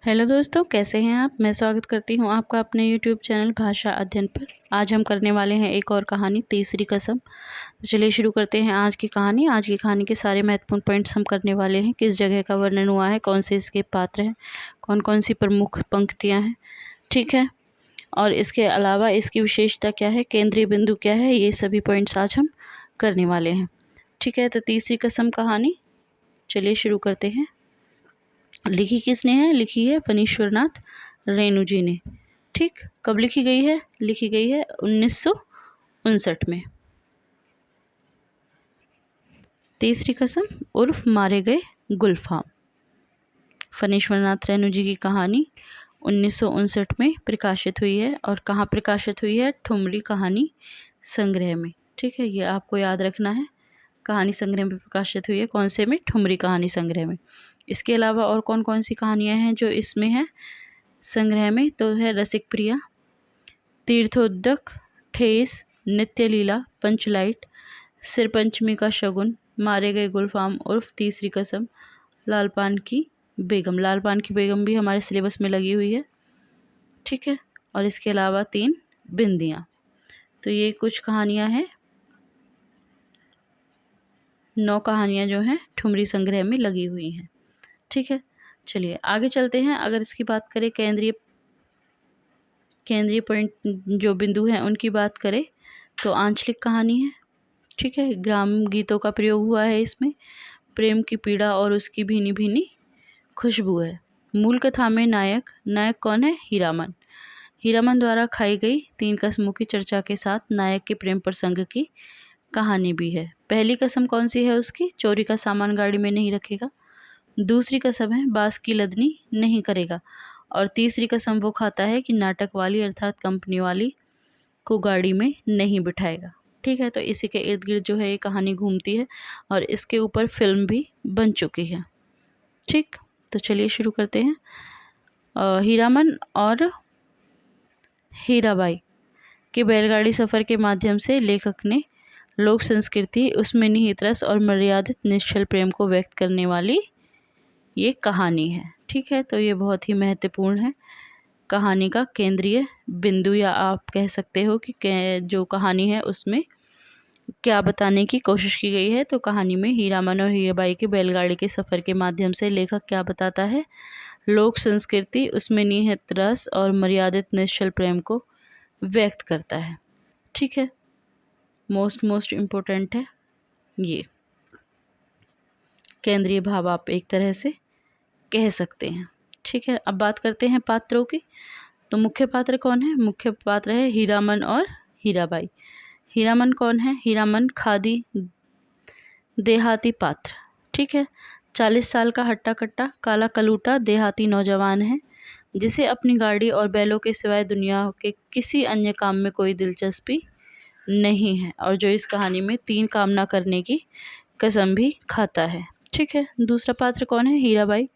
Hello दोस्तों, कैसे हैं आप। मैं स्वागत करती हूं आपका अपने YouTube चैनल भाषा अध्ययन पर। आज हम करने वाले हैं एक और कहानी, तीसरी कसम। तो चलिए शुरू करते हैं आज की कहानी। आज की कहानी के सारे महत्वपूर्ण पॉइंट्स हम करने वाले हैं। किस जगह का वर्णन हुआ है, कौन से इसके पात्र हैं, कौन कौन सी प्रमुख पंक्तियाँ हैं, ठीक है। और इसके अलावा इसकी विशेषता क्या है, केंद्रीय बिंदु क्या है, ये सभी पॉइंट्स आज हम करने वाले हैं, ठीक है। तो तीसरी कसम कहानी चलिए शुरू करते हैं। लिखी किसने है, लिखी है फणीश्वर नाथ रेणु जी ने, ठीक। कब लिखी गई है, लिखी गई है 1959 में। तीसरी कसम उर्फ मारे गए गुलफाम। फणीश्वर नाथ रेणु जी की कहानी 1959 में प्रकाशित हुई है। और कहाँ प्रकाशित हुई है, ठुमरी कहानी संग्रह में, ठीक है। ये आपको याद रखना है, कहानी संग्रह में प्रकाशित हुई है। कौन से में, ठुमरी कहानी संग्रह में। इसके अलावा और कौन कौन सी कहानियां हैं जो इसमें है संग्रह में, तो है रसिक प्रिया, तीर्थोदक, ठेस, नित्य लीला, पंचलाइट, सिर पंचमी का शगुन, मारे गए गुलफाम उर्फ तीसरी कसम, लालपान की बेगम। लालपान की बेगम भी हमारे सिलेबस में लगी हुई है, ठीक है। और इसके अलावा 3 बिंदियाँ। तो ये कुछ कहानियाँ हैं, 9 कहानियाँ जो हैं ठुमरी संग्रह में लगी हुई हैं, ठीक है। चलिए आगे चलते हैं। अगर इसकी बात करें, केंद्रीय पॉइंट जो बिंदु हैं उनकी बात करें तो आंचलिक कहानी है, ठीक है। ग्राम गीतों का प्रयोग हुआ है इसमें। प्रेम की पीड़ा और उसकी भीनी भीनी खुशबू है। मूल कथा में नायक कौन है, हीरामन। हीरामन द्वारा खाई गई 3 कसमों की चर्चा के साथ नायक के प्रेम प्रसंग की कहानी भी है। पहली कसम कौन सी है उसकी, चोरी का सामान गाड़ी में नहीं रखेगा। दूसरी कसम है बांस की लदनी नहीं करेगा। और तीसरी कसम वो खाता है कि नाटक वाली अर्थात कंपनी वाली को गाड़ी में नहीं बिठाएगा, ठीक है। तो इसी के इर्द गिर्द जो है ये कहानी घूमती है और इसके ऊपर फिल्म भी बन चुकी है, ठीक। तो चलिए शुरू करते हैं। हीरामन और हीराबाई के बैलगाड़ी सफ़र के माध्यम से लेखक ने लोक संस्कृति, उसमें निहित रस और मर्यादित निश्चल प्रेम को व्यक्त करने वाली ये कहानी है, ठीक है। तो ये बहुत ही महत्वपूर्ण है, कहानी का केंद्रीय बिंदु, या आप कह सकते हो कि जो कहानी है उसमें क्या बताने की कोशिश की गई है। तो कहानी में हीरामन और हीराबाई के बैलगाड़ी के सफ़र के माध्यम से लेखक क्या बताता है, लोक संस्कृति, उसमें निहित रस और मर्यादित निश्चल प्रेम को व्यक्त करता है, ठीक है। मोस्ट इम्पोर्टेंट है ये केंद्रीय भाव, आप एक तरह से कह सकते हैं, ठीक है। अब बात करते हैं पात्रों की। तो मुख्य पात्र कौन है, मुख्य पात्र है हीरामन और हीराबाई। हीरामन कौन है, हीरामन खादी देहाती पात्र, ठीक है। 40 साल का हट्टा कट्टा काला कलूटा देहाती नौजवान है जिसे अपनी गाड़ी और बैलों के सिवाय दुनिया के किसी अन्य काम में कोई दिलचस्पी नहीं है, और जो इस कहानी में 3 काम ना करने की कसम भी खाता है, ठीक है। दूसरा पात्र कौन है, हीराबाई,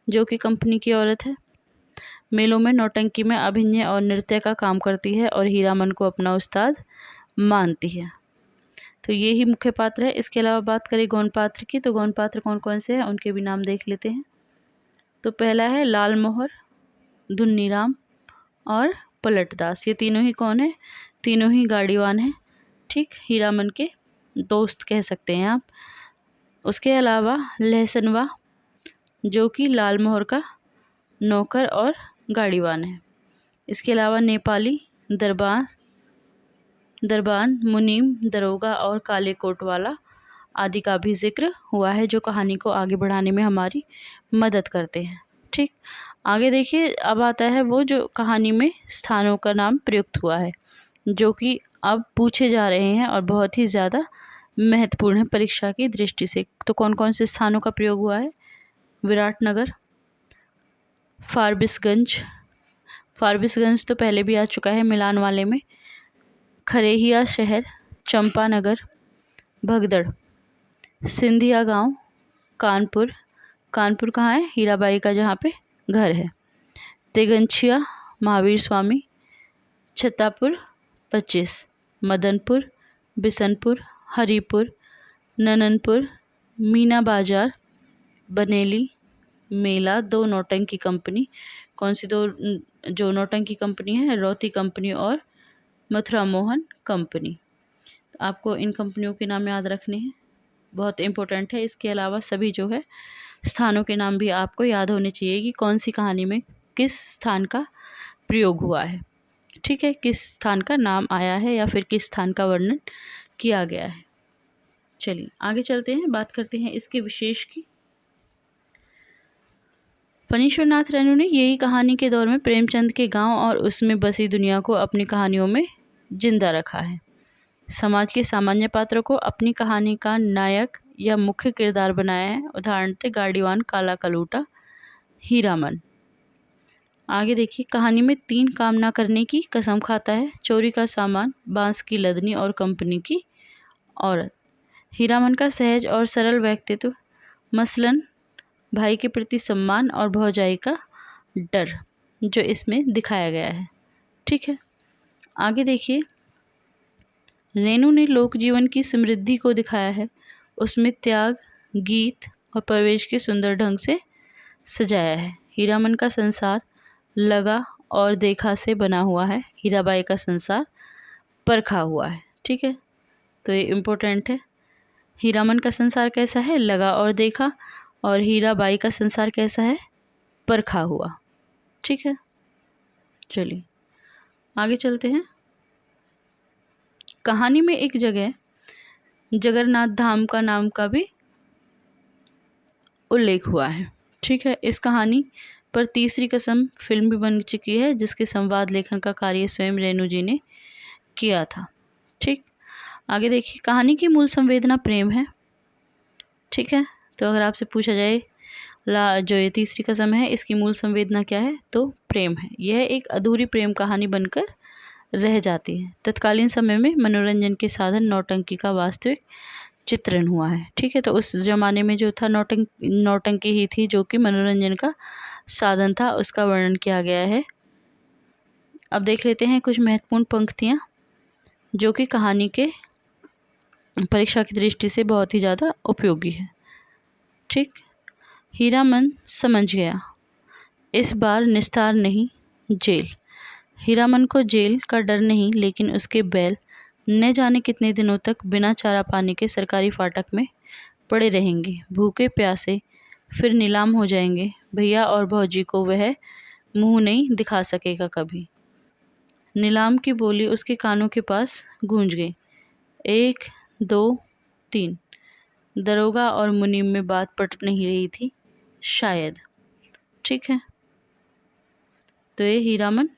जो कि कंपनी की औरत है। मेलों में नौटंकी में अभिनय और नृत्य का काम करती है और हीरामन को अपना उस्ताद मानती है। तो ये ही मुख्य पात्र है। इसके अलावा बात करें गौण पात्र की, तो गौण पात्र कौन कौन से हैं उनके भी नाम देख लेते हैं। तो पहला है लाल मोहर, धुन्नीराम और पलटदास। ये तीनों ही कौन है, तीनों ही गाड़ीवान हैं, ठीक। हीरामन के दोस्त कह सकते हैं आप। उसके अलावा लहसनवा, जो कि लाल मोहर का नौकर और गाड़ीवान है। इसके अलावा नेपाली, दरबान, मुनीम, दरोगा और काले कोट वाला आदि का भी जिक्र हुआ है, जो कहानी को आगे बढ़ाने में हमारी मदद करते हैं, ठीक। आगे देखिए, अब आता है वो जो कहानी में स्थानों का नाम प्रयुक्त हुआ है, जो कि अब पूछे जा रहे हैं और बहुत ही ज़्यादा महत्वपूर्ण है परीक्षा की दृष्टि से। तो कौन कौन से स्थानों का प्रयोग हुआ है, विराटनगर, फारबिसगंज तो पहले भी आ चुका है मिलान वाले में, खरेहिया शहर, चंपानगर, भगदड़, सिंधिया गांव, कानपुर कहाँ है, हीराबाई का जहाँ पे घर है, तेगंछिया, महावीर स्वामी, छत्तापुर 25, मदनपुर, बिसनपुर, हरिपुर, नननपुर, मीना बाजार, बनेली, मेला, दो नौटंकी कंपनी। कौन सी दो जो नौटंकी कंपनी है? रौती कंपनी और मथुरा मोहन कंपनी। तो आपको इन कंपनियों के नाम याद रखने हैं, बहुत इम्पोर्टेंट है। इसके अलावा सभी जो है स्थानों के नाम भी आपको याद होने चाहिए कि कौन सी कहानी में किस स्थान का प्रयोग हुआ है, ठीक है, किस स्थान का नाम आया है या फिर किस स्थान का वर्णन किया गया है। चलिए आगे चलते हैं, बात करते हैं इसके विशेष की। फणीश्वर नाथ रेणु ने यही कहानी के दौर में प्रेमचंद के गांव और उसमें बसी दुनिया को अपनी कहानियों में जिंदा रखा है। समाज के सामान्य पात्रों को अपनी कहानी का नायक या मुख्य किरदार बनाया है। उदाहरण थे गाड़ीवान, काला कलूटा, हीरामन। आगे देखिए, कहानी में 3 काम ना करने की कसम खाता है। चोरी का सामान, बांस की लदनी और कंपनी की औरत। हीरामन का सहज और सरल व्यक्तित्व, मसलन भाई के प्रति सम्मान और भौजाई का डर, जो इसमें दिखाया गया है, ठीक है। आगे देखिए, रेणु ने लोक जीवन की समृद्धि को दिखाया है। उसमें त्याग, गीत और परिवेश के सुंदर ढंग से सजाया है। हीरामन का संसार लगा और देखा से बना हुआ है। हीराबाई का संसार परखा हुआ है, ठीक है, तो ये इम्पोर्टेंट है। हीरामन का संसार कैसा है? लगा और देखा। और हीराबाई का संसार कैसा है? परखा हुआ, ठीक है। चलिए आगे चलते हैं। कहानी में एक जगह जगन्नाथ धाम का नाम का भी उल्लेख हुआ है, ठीक है। इस कहानी पर तीसरी कसम फिल्म भी बन चुकी है, जिसके संवाद लेखन का कार्य स्वयं रेणु जी ने किया था, ठीक। आगे देखिए, कहानी की मूल संवेदना प्रेम है, ठीक है। तो अगर आपसे पूछा जाए जो ये तीसरी कसम है, इसकी मूल संवेदना क्या है, तो प्रेम है। यह एक अधूरी प्रेम कहानी बनकर रह जाती है। तत्कालीन समय में मनोरंजन के साधन नौटंकी का वास्तविक चित्रण हुआ है, ठीक है। तो उस जमाने में जो था नौटंकी ही थी जो कि मनोरंजन का साधन था, उसका वर्णन किया गया है। अब देख लेते हैं कुछ महत्वपूर्ण पंक्तियाँ जो कि कहानी के परीक्षा की दृष्टि से बहुत ही ज़्यादा उपयोगी है, ठीक। हीरामन समझ गया, इस बार निस्तार नहीं, जेल। हीरामन को जेल का डर नहीं, लेकिन उसके बैल न जाने कितने दिनों तक बिना चारा पानी के सरकारी फाटक में पड़े रहेंगे, भूखे प्यासे, फिर नीलाम हो जाएंगे। भैया और भौजी को वह मुंह नहीं दिखा सकेगा कभी। नीलाम की बोली उसके कानों के पास गूंज गई। 1 2 3। दरोगा और मुनीम में बात पट नहीं रही थी शायद, ठीक है। तो ये हीरामन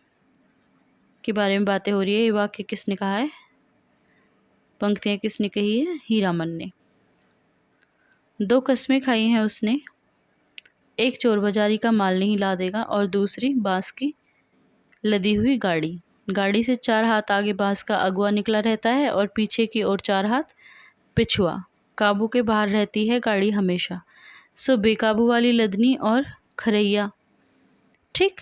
के बारे में बातें हो रही है। ये वाक्य किसने कहा है? पंक्तियाँ किसने कही है? हीरामन ने। 2 कस्में खाई हैं उसने, एक चोर बाजारी का माल नहीं ला देगा और दूसरी बांस की लदी हुई गाड़ी। गाड़ी से 4 हाथ आगे बांस का अगुआ निकला रहता है और पीछे की ओर 4 हाथ पिछुआ। काबू के बाहर रहती है गाड़ी हमेशा, सो बेकाबू वाली लदनी और खरैया, ठीक।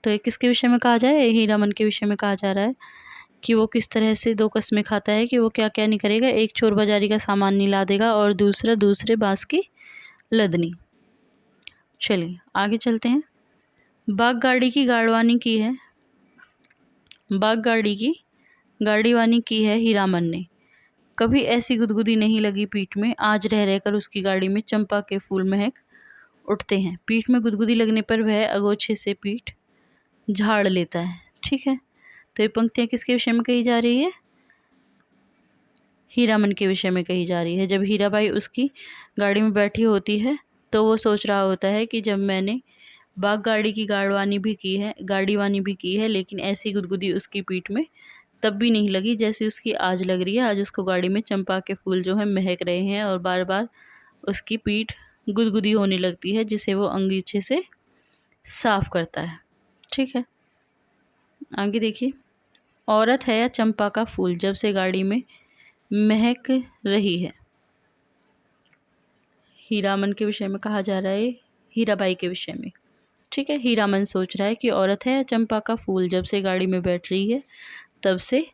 तो ये किसके विषय में कहा जाए? हीरामन के विषय में कहा जा रहा है कि वो किस तरह से 2 कस्में खाता है कि वो क्या क्या नहीं करेगा। एक चोर बाजारी का सामान नहीं ला देगा और दूसरे बांस की लदनी। चलिए आगे चलते हैं। बाग गाड़ी की गाड़वानी की है, बाग गाड़ी की गाड़ीवानी की है हीरामन ने। कभी ऐसी गुदगुदी नहीं लगी पीठ में, आज रह रहकर उसकी गाड़ी में चंपा के फूल महक उठते हैं। पीठ में गुदगुदी लगने पर वह अगोछे से पीठ झाड़ लेता है, ठीक है। तो ये पंक्तियाँ किसके विषय में कही जा रही है? हीरामन के विषय में कही जा रही है। जब हीराबाई उसकी गाड़ी में बैठी होती है तो वो सोच रहा होता है कि जब मैंने बाग गाड़ी की गाड़वानी भी की है, लेकिन ऐसी गुदगुदी उसकी पीठ में तब भी नहीं लगी जैसी उसकी आज लग रही है। आज उसको गाड़ी में चंपा के फूल जो है महक रहे हैं और बार बार उसकी पीठ गुदगुदी होने लगती है, जिसे वो अंगीठे से साफ करता है, ठीक है। आगे देखिए, औरत है या चंपा का फूल जब से गाड़ी में महक रही है। हीरामन के विषय में कहा जा रहा है, हीराबाई के विषय में, ठीक है। हीरामन सोच रहा है कि औरत है या चंपा का फूल जब से गाड़ी में बैठ रही है तब से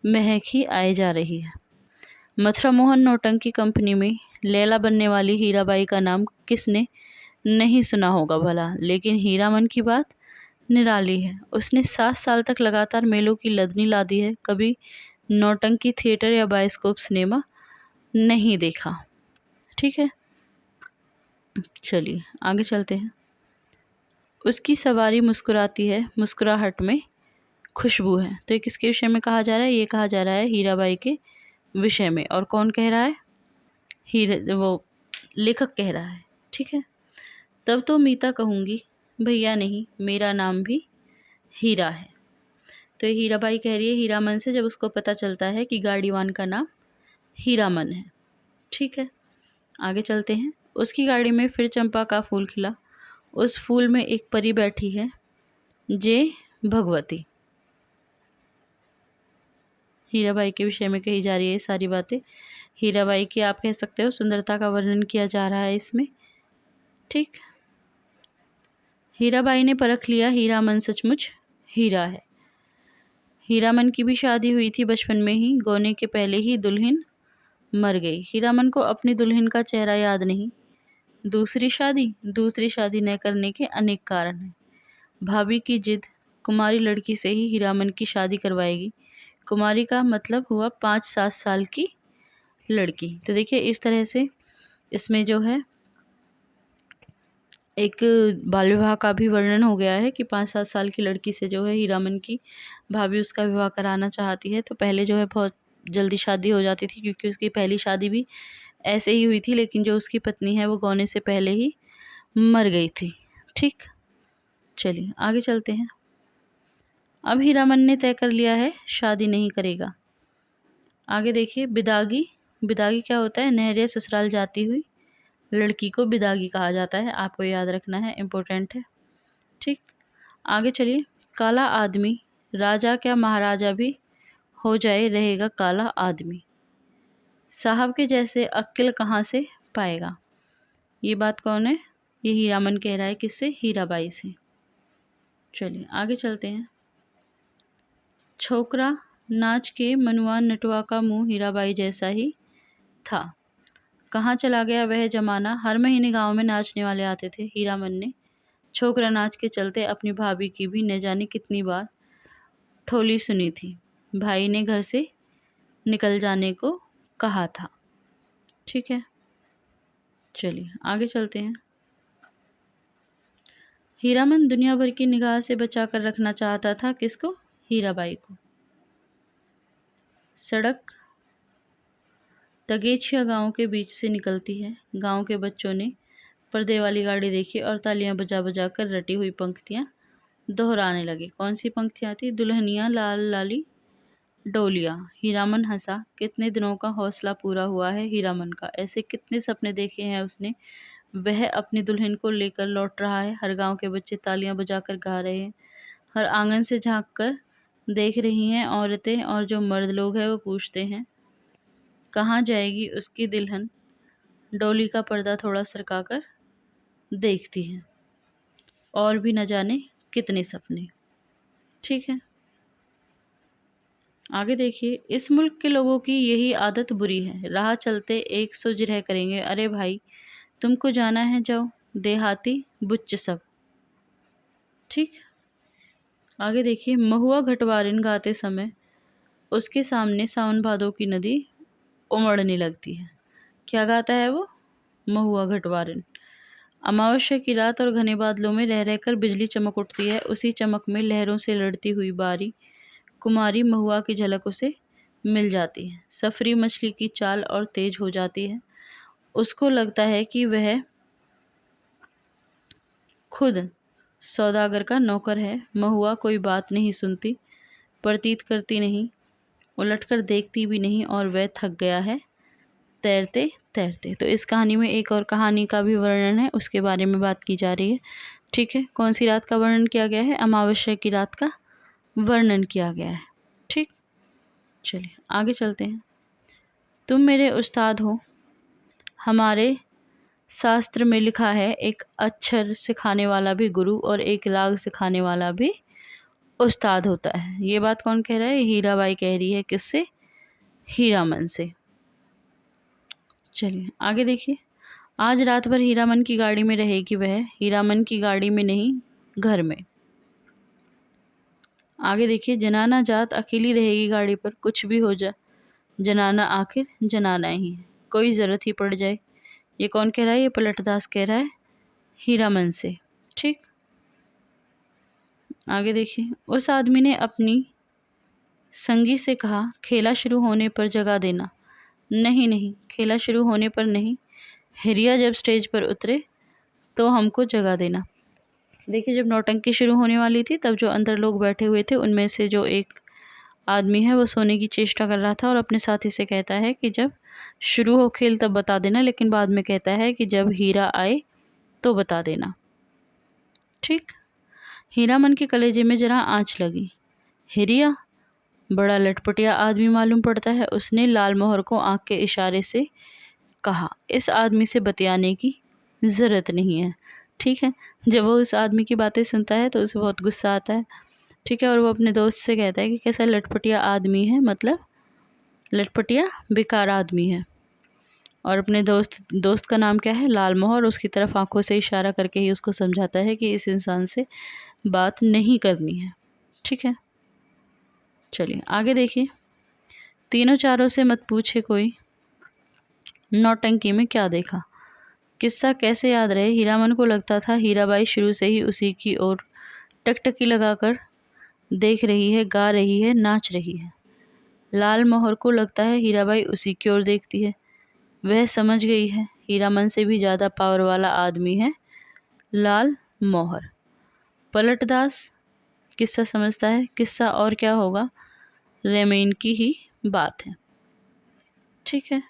महक ही आए जा रही है। मथुरा मोहन नौटंकी कंपनी में लैला बनने वाली हीराबाई का नाम किसने नहीं सुना होगा भला, लेकिन हीरामन की बात निराली है। उसने 7 साल तक लगातार मेलों की लदनी लादी है, कभी नौटंकी थिएटर या बायोस्कोप सिनेमा नहीं देखा। ठीक है, चलिए आगे चलते हैं। उसकी सवारी मुस्कुराती है, मुस्कुराहट में खुशबू है। तो ये किसके विषय में कहा जा रहा है? ये कहा जा रहा है हीराबाई के विषय में। और कौन कह रहा है? वो लेखक कह रहा है। ठीक है, तब तो मीता कहूँगी, भैया नहीं, मेरा नाम भी हीरा है। तो ये हीराबाई कह रही है हीरामन से, जब उसको पता चलता है कि गाड़ीवान का नाम हीरामन है। ठीक है, आगे चलते हैं। उसकी गाड़ी में फिर चंपा का फूल खिला, उस फूल में एक परी बैठी है, जे भगवती। हीराबाई के विषय में कही जा रही है ये सारी बातें। हीराबाई की आप कह सकते हो सुंदरता का वर्णन किया जा रहा है इसमें। ठीक, हीराबाई ने परख लिया हीरामन सचमुच हीरा है। हीरामन की भी शादी हुई थी बचपन में ही, गोने के पहले ही दुल्हन मर गई। हीरामन को अपनी दुल्हन का चेहरा याद नहीं। दूसरी शादी न करने के अनेक कारण हैं। भाभी की जिद, कुमारी लड़की से ही हीरामन की शादी करवाएगी। कुमारी का मतलब हुआ 5-7 साल की लड़की। तो देखिए इस तरह से इसमें जो है एक बाल विवाह का भी वर्णन हो गया है कि 5-7 साल की लड़की से जो है हीरामन की भाभी उसका विवाह कराना चाहती है। तो पहले जो है बहुत जल्दी शादी हो जाती थी, क्योंकि उसकी पहली शादी भी ऐसे ही हुई थी, लेकिन जो उसकी पत्नी है वो गौने से पहले ही मर गई थी। ठीक, चलिए आगे चलते हैं। अब हीरामन ने तय कर लिया है शादी नहीं करेगा। आगे देखिए, बिदागी। बिदागी क्या होता है? नहरिया ससुराल जाती हुई लड़की को बिदागी कहा जाता है, आपको याद रखना है, इम्पोर्टेंट है। ठीक, आगे चलिए। काला आदमी, राजा क्या महाराजा भी हो जाए रहेगा काला आदमी। साहब के जैसे अक्ल कहाँ से पाएगा? ये बात कौन है? ये हीरामन कह रहा है, किससे? हीराबाई से। चलिए आगे चलते हैं। छोकरा नाच के मनुआ नटवा का मुंह हीराबाई जैसा ही था। कहाँ चला गया वह जमाना? हर महीने गांव में नाचने वाले आते थे। हीरामन ने छोकरा नाच के चलते अपनी भाभी की भी न जाने कितनी बार ठोली सुनी थी। भाई ने घर से निकल जाने को कहा था। ठीक है, चलिए आगे चलते हैं। हीरामन दुनिया भर की निगाह से बचा कर रखना चाहता था किसको? हीराबाई को। सड़क तगेछिया गांव के बीच से निकलती है। गांव के बच्चों ने पर्दे वाली गाड़ी देखी और तालियां बजा बजा कर रटी हुई पंक्तियां दोहराने लगे। कौन सी पंक्तियां थी? दुल्हनिया लाल लाली डोलिया। हीरामन हंसा। कितने दिनों का हौसला पूरा हुआ है हीरामन का। ऐसे कितने सपने देखे हैं उसने। वह अपनी दुल्हन को लेकर लौट रहा है। हर गांव के बच्चे तालियां बजाकर गा रहे हैं। हर आंगन से झांक कर देख रही हैं औरतें, और जो मर्द लोग हैं वो पूछते हैं कहाँ जाएगी उसकी दुल्हन। डोली का पर्दा थोड़ा सरकाकर देखती है, और भी न जाने कितने सपने। ठीक है, आगे देखिए। इस मुल्क के लोगों की यही आदत बुरी है, राह चलते एक सौ जिरह करेंगे। अरे भाई तुमको जाना है जाओ, देहाती बुच्च सब। ठीक, आगे देखिए। महुआ घटवारिन गाते समय उसके सामने सावन भादों की नदी उमड़ने लगती है। क्या गाता है वो? महुआ घटवारिन। अमावस्या की रात और घने बादलों में रह रहकर बिजली चमक उठती है। उसी चमक में लहरों से लड़ती हुई बारी कुमारी महुआ की झलक उसे मिल जाती है। सफरी मछली की चाल और तेज हो जाती है। उसको लगता है कि वह खुद सौदागर का नौकर है। महुआ कोई बात नहीं सुनती, प्रतीत करती नहीं, उलटकर देखती भी नहीं, और वह थक गया है तैरते तैरते। तो इस कहानी में एक और कहानी का भी वर्णन है, उसके बारे में बात की जा रही है। ठीक है, कौन सी रात का वर्णन किया गया है? अमावस्या की रात का वर्णन किया गया है। ठीक, चलिए आगे चलते हैं। तुम मेरे उस्ताद हो। हमारे शास्त्र में लिखा है एक अक्षर सिखाने वाला भी गुरु और एक राग सिखाने वाला भी उस्ताद होता है। ये बात कौन कह रहा है? हीराबाई कह रही है। किससे? हीरामन से। चलिए आगे देखिए। आज रात भर हीरामन की गाड़ी में रहेगी वह, हीरामन की गाड़ी में नहीं घर में। आगे देखिए, जनाना जात अकेली रहेगी गाड़ी पर, कुछ भी हो जाए जनाना आखिर जनाना ही है, कोई ज़रूरत ही पड़ जाए। ये कौन कह रहा है? ये पलटदास कह रहा है हीरामन से। ठीक, आगे देखिए, उस आदमी ने अपनी संगी से कहा, खेला शुरू होने पर जगा देना। नहीं नहीं, खेला शुरू होने पर नहीं, हिरिया जब स्टेज पर उतरे तो हमको जगा देना। देखिए, जब नौटंकी शुरू होने वाली थी तब जो अंदर लोग बैठे हुए थे उनमें से जो एक आदमी है वो सोने की चेष्टा कर रहा था और अपने साथी से कहता है कि जब शुरू हो खेल तब बता देना, लेकिन बाद में कहता है कि जब हीरा आए तो बता देना। ठीक, हीरामन के कलेजे में जरा आँच लगी। हिरिया बड़ा लटपटिया आदमी मालूम पड़ता है। उसने लाल मोहर को आँख के इशारे से कहा, इस आदमी से बतियाने की ज़रूरत नहीं है। ठीक है, जब वो उस आदमी की बातें सुनता है तो उसे बहुत गुस्सा आता है। ठीक है, और वो अपने दोस्त से कहता है कि कैसा लटपटिया आदमी है, मतलब लटपटिया बेकार आदमी है। और अपने दोस्त का नाम क्या है? लाल मोहर। उसकी तरफ आंखों से इशारा करके ही उसको समझाता है कि इस इंसान से बात नहीं करनी है। ठीक है, चलिए आगे देखिए। तीनों चारों से मत पूछे कोई, नौटंकी में क्या देखा। किस्सा कैसे याद रहे? हीरामन को लगता था हीराबाई शुरू से ही उसी की ओर टकटकी लगाकर देख रही है, गा रही है, नाच रही है। लाल मोहर को लगता है हीराबाई उसी की ओर देखती है। वह समझ गई है हीरामन से भी ज़्यादा पावर वाला आदमी है लाल मोहर। पलटदास किस्सा समझता है, किस्सा और क्या होगा, रेमेन की ही बात है। ठीक है,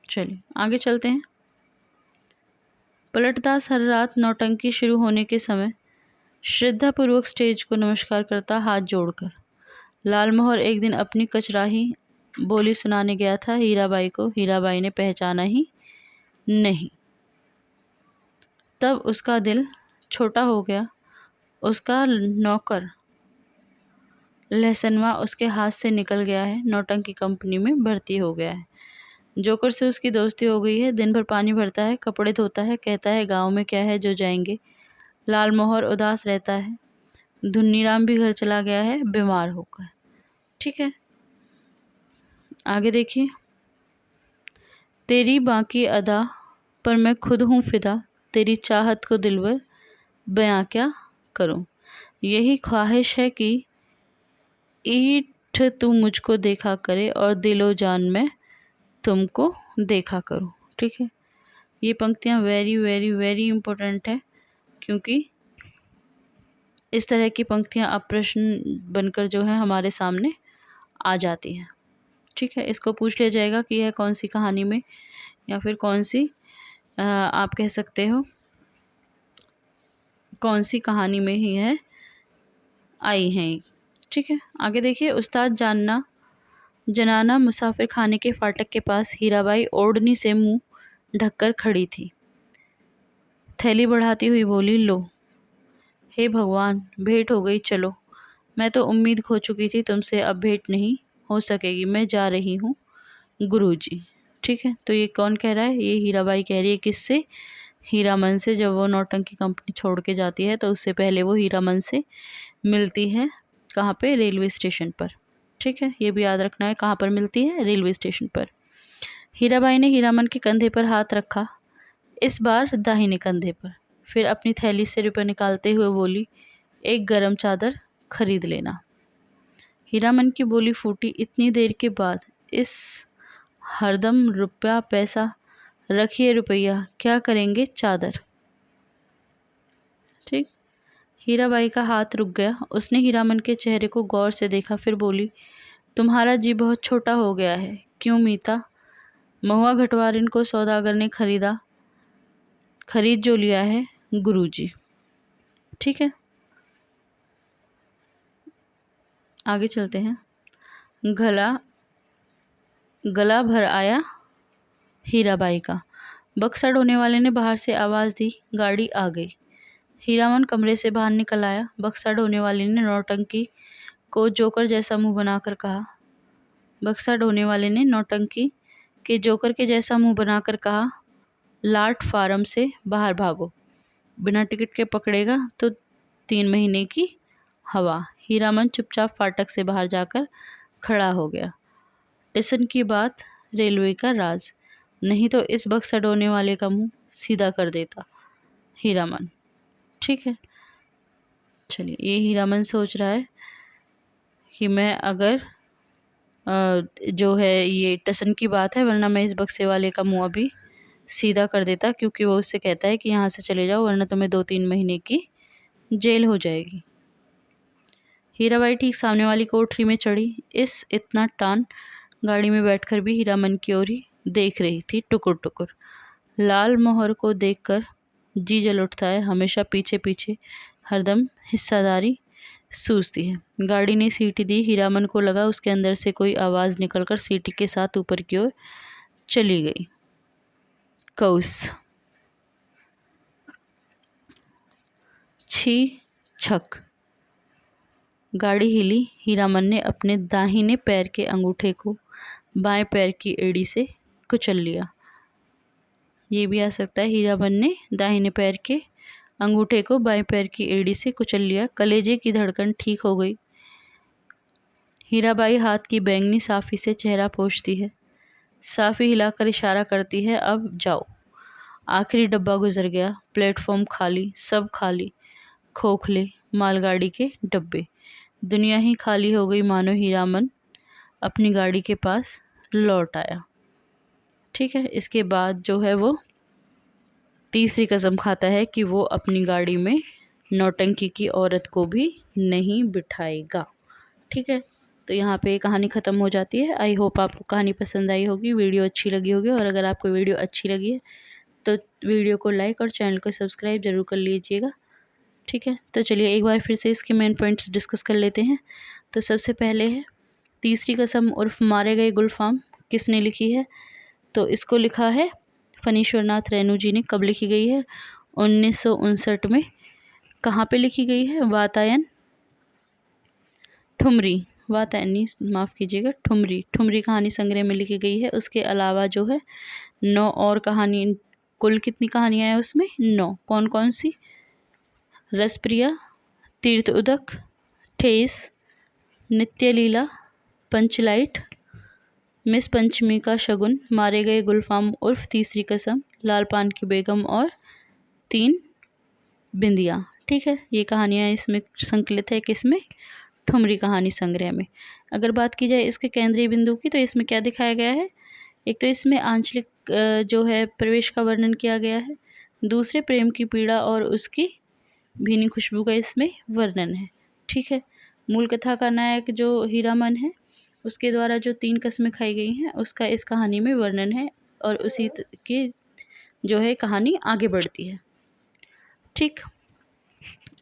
चलिए आगे चलते हैं। पलटदास हर रात नौटंकी शुरू होने के समय श्रद्धापूर्वक स्टेज को नमस्कार करता, हाथ जोड़कर। लालमोहर एक दिन अपनी कचराही बोली सुनाने गया था हीराबाई को। हीराबाई ने पहचाना ही नहीं। तब उसका दिल छोटा हो गया। उसका नौकर लहसनवा उसके हाथ से निकल गया है, नौटंकी कंपनी में भर्ती हो गया है। जोकर से उसकी दोस्ती हो गई है। दिन भर पानी भरता है, कपड़े धोता है, कहता है गांव में क्या है जो जाएंगे। लालमोहर उदास रहता है। धुन्नीराम भी घर चला गया है बीमार होकर। ठीक है, आगे देखिए। तेरी बाकी अदा पर मैं खुद हूँ फिदा, तेरी चाहत को दिलबर बयां क्या करूँ। यही ख्वाहिश है कि ईठ तू मुझको देखा करे और दिलो जान में तुमको देखा करूँ। ठीक है, ये पंक्तियाँ वेरी वेरी वेरी इम्पोर्टेंट है, क्योंकि इस तरह की पंक्तियाँ अब प्रश्न बनकर जो है हमारे सामने आ जाती हैं। ठीक है, इसको पूछ लिया जाएगा कि यह कौन सी कहानी में या फिर कौन सी आप कह सकते हो कौन सी कहानी में ही है आई हैं। ठीक है, आगे देखिए। उस्ताद जनाना मुसाफिर खाने के फाटक के पास हीराबाई ओढ़नी से मुंह ढककर खड़ी थी। थैली बढ़ाती हुई बोली, लो। हे भगवान, भेंट हो गई, चलो। मैं तो उम्मीद खो चुकी थी तुमसे, अब भेंट नहीं हो सकेगी, मैं जा रही हूँ गुरुजी। ठीक है, तो ये कौन कह रहा है? ये हीराबाई कह रही है। किससे? हीरामन से। जब वो नौटंकी कंपनी छोड़ के जाती है तो उससे पहले वो हीरामन से मिलती है। कहाँ पे? रेलवे स्टेशन पर। ठीक है, ये भी याद रखना है, कहाँ पर मिलती है? रेलवे स्टेशन पर। हीराबाई ने हीरामन के कंधे पर हाथ रखा, इस बार दाहिने कंधे पर। फिर अपनी थैली से रुपये निकालते हुए बोली, एक गरम चादर खरीद लेना। हीरामन की बोली फूटी, इतनी देर के बाद इस हरदम रुपया पैसा रखिए, रुपया क्या करेंगे? चादर। ठीक, हीराबाई का हाथ रुक गया। उसने हीरामन के चेहरे को गौर से देखा, फिर बोली, तुम्हारा जी बहुत छोटा हो गया है। क्यों मीता? महुआ घटवारिन को सौदागर ने खरीद जो लिया है गुरुजी। ठीक है, आगे चलते हैं। गला भर आया हीराबाई का। बक्सा ढोने वाले ने बाहर से आवाज़ दी, गाड़ी आ गई। हीरामन कमरे से बाहर निकल आया। बक्सा ढोने वाले ने नौटंकी को जोकर जैसा मुंह बनाकर कहा। बक्सा ढोने वाले ने नौटंकी के जोकर के जैसा मुंह बनाकर कहा, लाट फार्म से बाहर भागो, बिना टिकट के पकड़ेगा तो 3 महीने की हवा। हीरामन चुपचाप फाटक से बाहर जाकर खड़ा हो गया। स्टेशन की बात, रेलवे का राज, नहीं तो इस बक्सा ढोने वाले का मुंह सीधा कर देता हीरामन। ठीक है, चलिए, ये हीरामन सोच रहा है कि मैं अगर जो है ये स्टेशन की बात है, वरना मैं इस बक्से वाले का मुंह अभी सीधा कर देता, क्योंकि वो उससे कहता है कि यहाँ से चले जाओ वरना तुम्हें 2-3 महीने की जेल हो जाएगी। हीराबाई ठीक सामने वाली कोठरी में चढ़ी। इस इतना टान गाड़ी में बैठकर भी हीरामन की ओर ही देख रही थी टुकुर टुकुर। लाल मोहर को देखकर जी जल उठता है, हमेशा पीछे पीछे, हरदम हिस्सादारी सूझती है। गाड़ी ने सीटी दी। हीरामन को लगा उसके अंदर से कोई आवाज़ निकलकर सीटी के साथ ऊपर की ओर चली गई। कौस, छी, छक। गाड़ी हिली। हीरामन ने अपने दाहिने पैर के अंगूठे को बाएं पैर की एड़ी से कुचल लिया। ये भी आ सकता है, हीरामन ने दाहिने पैर के अंगूठे को बाएं पैर की एड़ी से कुचल लिया। कलेजे की धड़कन ठीक हो गई। हीराबाई हाथ की बैंगनी साफी से चेहरा पोंछती है। साफी हिलाकर इशारा करती है, अब जाओ। आखिरी डब्बा गुजर गया। प्लेटफॉर्म खाली, सब खाली, खोखले मालगाड़ी के डब्बे। दुनिया ही खाली हो गई, मानो हीरामन अपनी गाड़ी के पास लौट आया। ठीक है, इसके बाद जो है वो तीसरी कसम खाता है कि वो अपनी गाड़ी में नौटंकी की औरत को भी नहीं बिठाएगा। ठीक है, तो यहाँ पे कहानी ख़त्म हो जाती है। आई होप आपको कहानी पसंद आई होगी, वीडियो अच्छी लगी होगी। और अगर आपको वीडियो अच्छी लगी है तो वीडियो को लाइक और चैनल को सब्सक्राइब ज़रूर कर लीजिएगा। ठीक है, तो चलिए एक बार फिर से इसके मेन पॉइंट्स डिस्कस कर लेते हैं। तो सबसे पहले है तीसरी कसम उर्फ मारे गए गुलफाम किसने लिखी है? तो इसको लिखा है फणीश्वरनाथ रेणु जी ने। कब लिखी गई है? 1959 में। कहाँ पे लिखी गई है? वातायन ठुमरी, वातायनी माफ़ कीजिएगा, ठुमरी कहानी संग्रह में लिखी गई है। उसके अलावा जो है 9 और कहानी, कुल कितनी कहानियाँ हैं उसमें? 9। कौन कौन सी? रसप्रिया, तीर्थ उदक, ठेस, नित्य लीला, पंचलाइट, मिस पंचमी का शगुन, मारे गए गुलफाम उर्फ तीसरी कसम, लाल पान की बेगम और 3 बिंदिया। ठीक है, ये कहानियाँ इसमें संकलित है किसमें? ठुमरी कहानी संग्रह में। अगर बात की जाए इसके केंद्रीय बिंदु की, तो इसमें क्या दिखाया गया है? एक तो इसमें आंचलिक जो है प्रवेश का वर्णन किया गया है। दूसरे प्रेम की पीड़ा और उसकी भीनी खुशबू का इसमें वर्णन है। ठीक है, मूल कथा का नायक जो हीरामन है, उसके द्वारा जो 3 कस्में खाई गई हैं उसका इस कहानी में वर्णन है, और उसी की जो है कहानी आगे बढ़ती है। ठीक,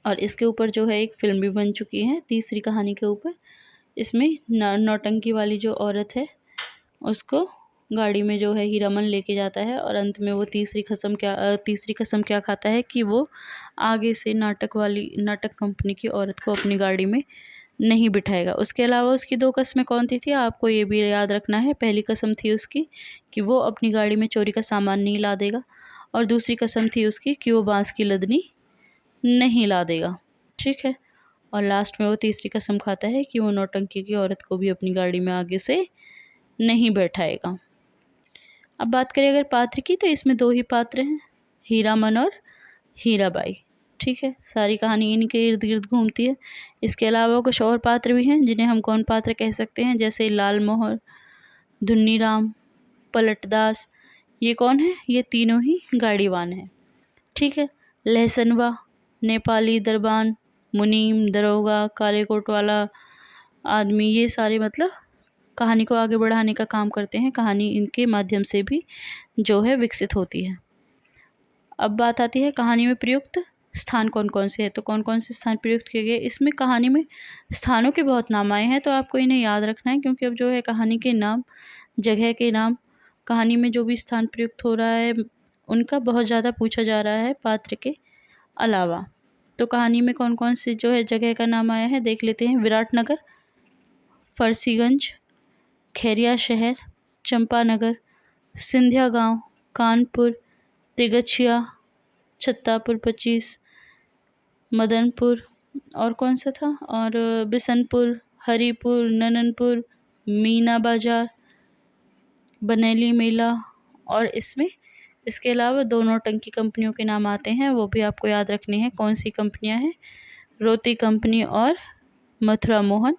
और इसके ऊपर जो है एक फिल्म भी बन चुकी है तीसरी कहानी के ऊपर। इसमें नौटंकी वाली जो औरत है उसको गाड़ी में जो है हीरामन लेके जाता है, और अंत में वो तीसरी कसम क्या खाता है कि वो आगे से नाटक कंपनी की औरत को अपनी गाड़ी में नहीं बिठाएगा। उसके अलावा उसकी 2 कस्में कौन थी आपको ये भी याद रखना है। पहली कसम थी उसकी कि वो अपनी गाड़ी में चोरी का सामान नहीं ला देगा, और दूसरी कसम थी उसकी कि वो बांस की लदनी नहीं ला देगा। ठीक है, और लास्ट में वो तीसरी कसम खाता है कि वो नौटंकी की औरत को भी अपनी गाड़ी में आगे से नहीं बैठाएगा। अब बात करें अगर पात्र की, तो इसमें 2 ही पात्र हैं, हीरामन और हीराबाई। ठीक है, सारी कहानी इनके इर्द गिर्द घूमती है। इसके अलावा कुछ और पात्र भी हैं जिन्हें हम कौन पात्र कह सकते हैं, जैसे लाल मोहर, धुन्नीराम, पलटदास। ये कौन है? ये तीनों ही गाड़ीवान हैं। ठीक है, लहसनवा, नेपाली दरबान, मुनीम, दरोगा, काले कोट वाला आदमी, ये सारे मतलब कहानी को आगे बढ़ाने का काम करते हैं। कहानी इनके माध्यम से भी जो है विकसित होती है। अब बात आती है कहानी में प्रयुक्त स्थान कौन कौन से हैं। तो कौन कौन से स्थान प्रयुक्त किए गए? इसमें कहानी में स्थानों के बहुत नाम आए हैं, तो आपको इन्हें याद रखना है, क्योंकि अब जो है कहानी के नाम, जगह के नाम, कहानी में जो भी स्थान प्रयुक्त हो रहा है उनका बहुत ज़्यादा पूछा जा रहा है पात्र के अलावा। तो कहानी में कौन कौन से जो है जगह का नाम आया है देख लेते हैं। विराटनगर, फरसीगंज, खैरिया शहर, चंपानगर, सिंधिया गांव, कानपुर, तिगछिया, छत्तापुर 25, मदनपुर, और कौन सा था, और बिशनपुर, हरिपुर, नननपुर, मीना बाजार, बनेली मेला। और इसके अलावा 2 नौटंकी कंपनियों के नाम आते हैं, वो भी आपको याद रखने हैं। कौन सी कंपनियां हैं? रोती कंपनी और मथुरा मोहन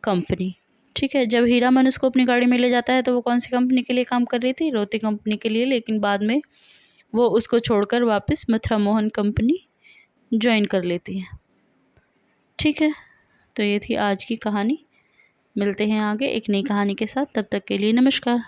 कंपनी। ठीक है, जब हीरामन उसको अपनी गाड़ी में ले जाता है तो वो कौन सी कंपनी के लिए काम कर रही थी? रोती कंपनी के लिए। लेकिन बाद में वो उसको छोड़कर वापस मथुरा मोहन कंपनी ज्वाइन कर लेती है। ठीक है, तो ये थी आज की कहानी। मिलते हैं आगे एक नई कहानी के साथ, तब तक के लिए नमस्कार।